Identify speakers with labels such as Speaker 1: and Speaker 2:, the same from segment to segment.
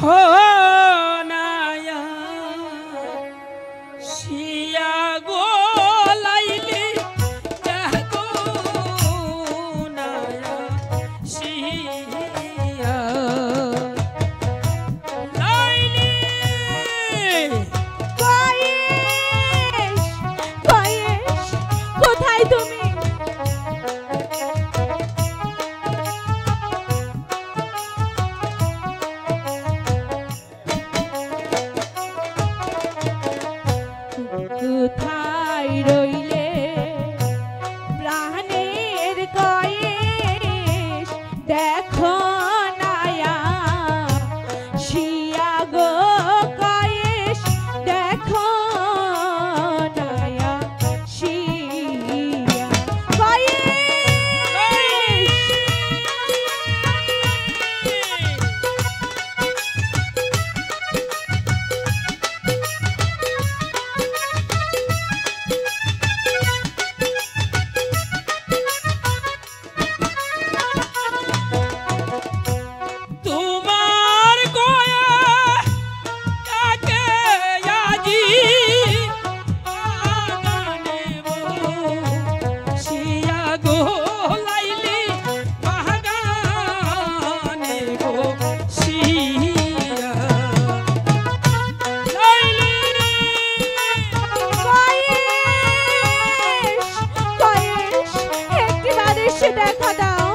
Speaker 1: দেখো নায়া শিয়া গো লাইলি দেখো নায়া শিয়া লাইলি
Speaker 2: কয়েস কয়েস কোথায় তুমি কোথায় রইলে প্রাণের কয়েস দেখো নায়া শিয়া গো কয়েস দেখো নায়া শিয়া কয়েস
Speaker 1: তোমার গয়া কাকে আজি আগানে বো শিয়া গো লাইলি বাগানে গো শিয়া লাইলি
Speaker 2: কয়েস কয়েস একটিবার এসে দেখা দাও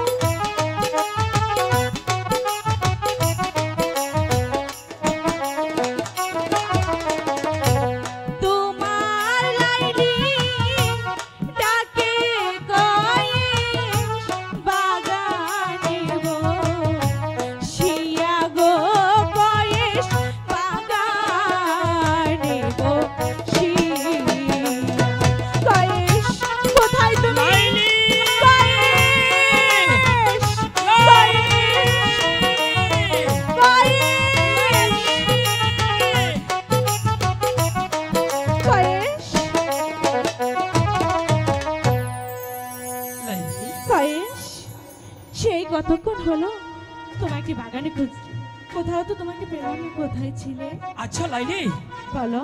Speaker 2: তোমার লাইলি ডাকে কয়েস বাগানে গো শিয়া গো কয়েস বাগানে গো শিয়া কয়েস কোথায় তুমি
Speaker 1: লাইলি
Speaker 2: কয়েস কয়েস কয়েস কয়েস সেই কতক্ষণ হলো তোমাকে বাগানে খুঁজছি কোথাও তো তোমাকে পেলাম না কোথায় ছিলে
Speaker 1: আচ্ছা লাইলি
Speaker 2: বলো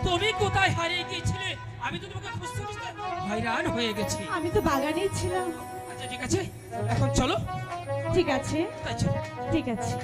Speaker 1: তুমি কোথায় হারিয়ে গিয়েছিলে আমি তো তোমাকে খুঁজতে খুঁজতে হয়রান হয়ে গেছি
Speaker 2: আমি তো বাগানেই ছিলাম
Speaker 1: আচ্ছা ঠিক আছে এখন চলো
Speaker 2: ঠিক আছে
Speaker 1: তাই চলো
Speaker 2: ঠিক আছে